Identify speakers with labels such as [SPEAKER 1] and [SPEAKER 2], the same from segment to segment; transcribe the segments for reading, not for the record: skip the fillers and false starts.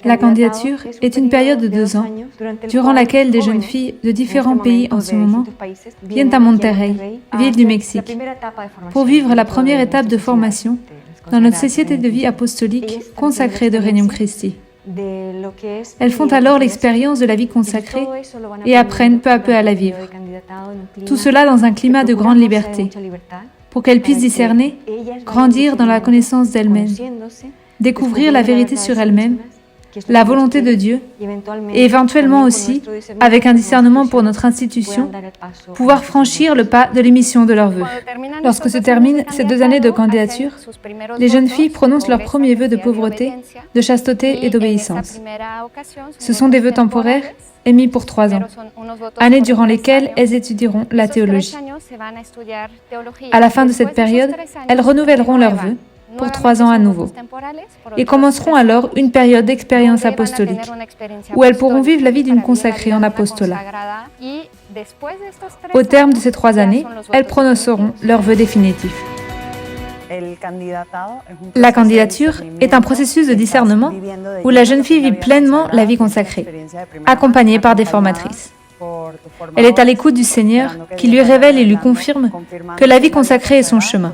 [SPEAKER 1] La candidature est une période de 2 ans, durant laquelle des jeunes filles de différents pays en ce moment viennent à Monterrey, ville du Mexique, pour vivre la première étape de formation dans notre société de vie apostolique consacrée de Regnum Christi. Elles font alors l'expérience de la vie consacrée et apprennent peu à peu à la vivre. Tout cela dans un climat de grande liberté, pour qu'elles puissent discerner, grandir dans la connaissance d'elles-mêmes, découvrir la vérité sur elles-mêmes, la volonté de Dieu, et éventuellement aussi, avec un discernement pour notre institution, pouvoir franchir le pas de l'émission de leurs vœux. Lorsque se terminent ces 2 années de candidature, les jeunes filles prononcent leurs premiers vœux de pauvreté, de chasteté et d'obéissance. Ce sont des vœux temporaires émis pour 3 ans, années durant lesquelles elles étudieront la théologie. À la fin de cette période, elles renouvelleront leurs vœux pour 3 ans à nouveau, et commenceront alors une période d'expérience apostolique, où elles pourront vivre la vie d'une consacrée en apostolat. Au terme de ces 3 années, elles prononceront leurs vœux définitifs. La candidature est un processus de discernement où la jeune fille vit pleinement la vie consacrée, accompagnée par des formatrices. Elle est à l'écoute du Seigneur qui lui révèle et lui confirme que la vie consacrée est son chemin.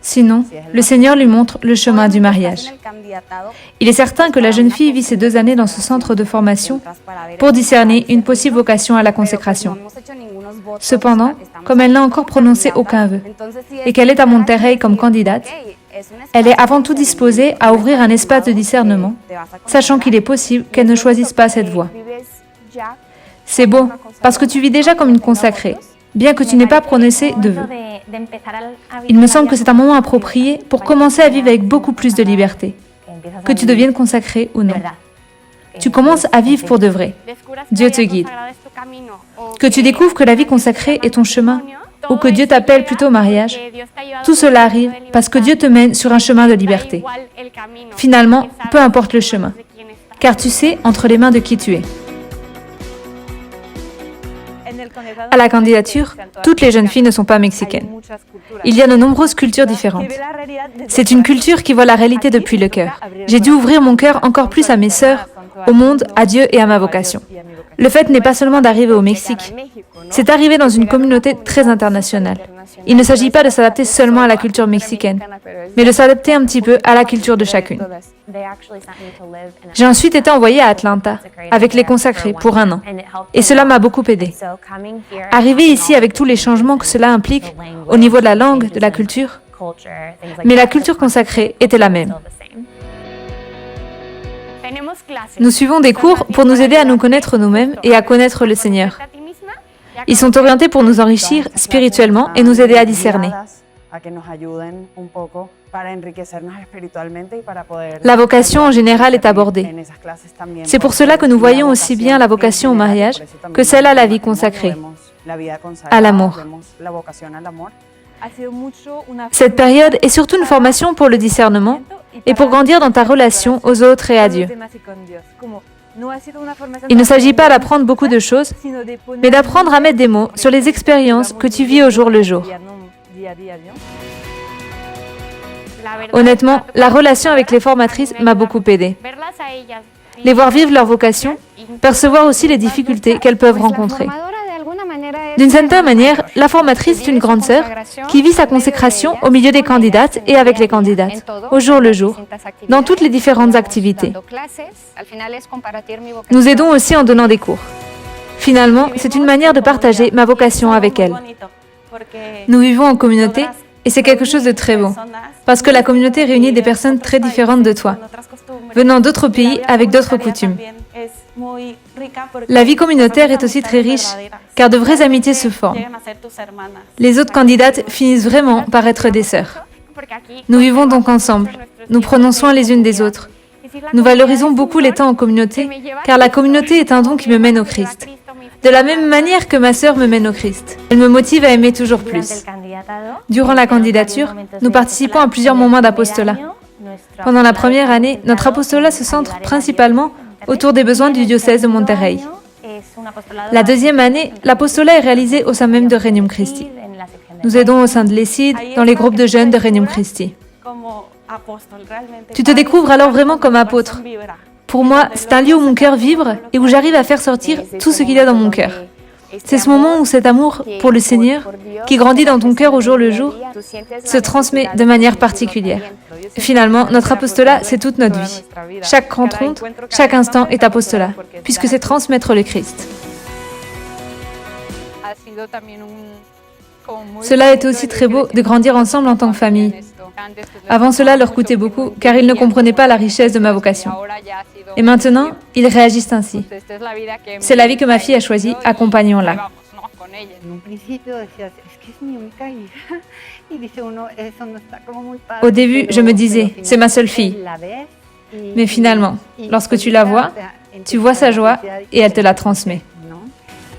[SPEAKER 1] Sinon, le Seigneur lui montre le chemin du mariage. Il est certain que la jeune fille vit ces 2 années dans ce centre de formation pour discerner une possible vocation à la consécration. Cependant, comme elle n'a encore prononcé aucun vœu et qu'elle est à Monterrey comme candidate, elle est avant tout disposée à ouvrir un espace de discernement, sachant qu'il est possible qu'elle ne choisisse pas cette voie. C'est beau, parce que tu vis déjà comme une consacrée, bien que tu n'aies pas prononcé de vœux. Il me semble que c'est un moment approprié pour commencer à vivre avec beaucoup plus de liberté, que tu deviennes consacrée ou non. Tu commences à vivre pour de vrai. Dieu te guide. Que tu découvres que la vie consacrée est ton chemin, ou que Dieu t'appelle plutôt au mariage, tout cela arrive parce que Dieu te mène sur un chemin de liberté. Finalement, peu importe le chemin, car tu sais entre les mains de qui tu es. À la candidature, toutes les jeunes filles ne sont pas mexicaines. Il y a de nombreuses cultures différentes. C'est une culture qui voit la réalité depuis le cœur. J'ai dû ouvrir mon cœur encore plus à mes sœurs, au monde, à Dieu et à ma vocation. Le fait n'est pas seulement d'arriver au Mexique, c'est arriver dans une communauté très internationale. Il ne s'agit pas de s'adapter seulement à la culture mexicaine, mais de s'adapter un petit peu à la culture de chacune. J'ai ensuite été envoyée à Atlanta, avec les consacrés, pour 1 an, et cela m'a beaucoup aidée. Arriver ici avec tous les changements que cela implique, au niveau de la langue, de la culture, mais la culture consacrée était la même. Nous suivons des cours pour nous aider à nous connaître nous-mêmes et à connaître le Seigneur. Ils sont orientés pour nous enrichir spirituellement et nous aider à discerner. La vocation en général est abordée. C'est pour cela que nous voyons aussi bien la vocation au mariage que celle à la vie consacrée, à l'amour. Cette période est surtout une formation pour le discernement et pour grandir dans ta relation aux autres et à Dieu. Il ne s'agit pas d'apprendre beaucoup de choses, mais d'apprendre à mettre des mots sur les expériences que tu vis au jour le jour. Honnêtement, la relation avec les formatrices m'a beaucoup aidée. Les voir vivre leur vocation, percevoir aussi les difficultés qu'elles peuvent rencontrer. D'une certaine manière, la formatrice est une grande sœur qui vit sa consécration au milieu des candidates et avec les candidates, au jour le jour, dans toutes les différentes activités. Nous aidons aussi en donnant des cours. Finalement, c'est une manière de partager ma vocation avec elle. Nous vivons en communauté et c'est quelque chose de très beau, parce que la communauté réunit des personnes très différentes de toi, venant d'autres pays avec d'autres coutumes. La vie communautaire est aussi très riche, car de vraies amitiés se forment. Les autres candidates finissent vraiment par être des sœurs. Nous vivons donc ensemble, nous prenons soin les unes des autres. Nous valorisons beaucoup les temps en communauté, car la communauté est un don qui me mène au Christ. De la même manière que ma sœur me mène au Christ. Elle me motive à aimer toujours plus. Durant la candidature, nous participons à plusieurs moments d'apostolat. Pendant la première année, notre apostolat se centre principalement autour des besoins du diocèse de Monterrey. La deuxième année, l'apostolat est réalisé au sein même de Regnum Christi. Nous aidons au sein de l'ESID, dans les groupes de jeunes de Regnum Christi. Tu te découvres alors vraiment comme apôtre, Pour moi, c'est un lieu où mon cœur vibre et où j'arrive à faire sortir tout ce qu'il y a dans mon cœur. C'est ce moment où cet amour pour le Seigneur, qui grandit dans ton cœur au jour le jour, se transmet de manière particulière. Finalement, notre apostolat, c'est toute notre vie. Chaque rencontre, chaque instant est apostolat, puisque c'est transmettre le Christ. Cela était aussi très beau de grandir ensemble en tant que famille. Avant cela leur coûtait beaucoup, car ils ne comprenaient pas la richesse de ma vocation. Et maintenant, ils réagissent ainsi. C'est la vie que ma fille a choisie, accompagnons-la. Au début, je me disais, c'est ma seule fille. Mais finalement, lorsque tu la vois, tu vois sa joie et elle te la transmet.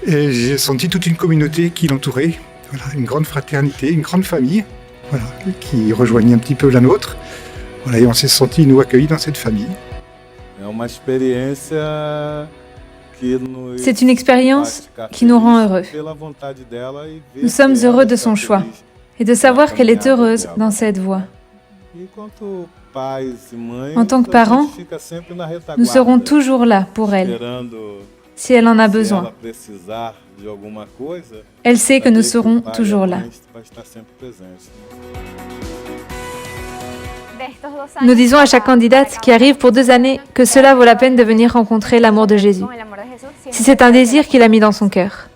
[SPEAKER 2] Et j'ai senti toute une communauté qui l'entourait, voilà, une grande fraternité, une grande famille, voilà, qui rejoignait un petit peu la nôtre. Voilà, et on s'est sentis, nous, accueillis dans cette famille.
[SPEAKER 1] C'est une expérience qui nous rend heureux. Nous sommes heureux de son choix et de savoir qu'elle est heureuse dans cette voie. En tant que parents, nous serons toujours là pour elle. Si elle en a besoin, elle sait que nous serons toujours là. Nous disons à chaque candidate qui arrive pour 2 années que cela vaut la peine de venir rencontrer l'amour de Jésus. Si c'est un désir qu'il a mis dans son cœur,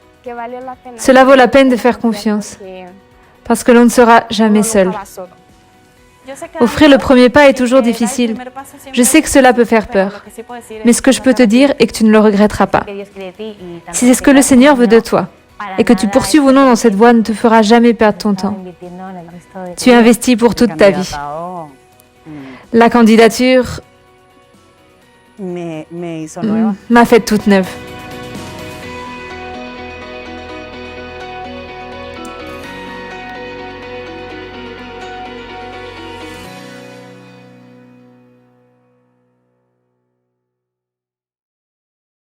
[SPEAKER 1] cela vaut la peine de faire confiance, parce que l'on ne sera jamais seul. Offrir le premier pas est toujours difficile. Je sais que cela peut faire peur, mais ce que je peux te dire est que tu ne le regretteras pas. Si c'est ce que le Seigneur veut de toi, et que tu poursuives ou non dans cette voie ne te fera jamais perdre ton temps. Tu investis pour toute ta vie. La candidature m'a faite toute neuve.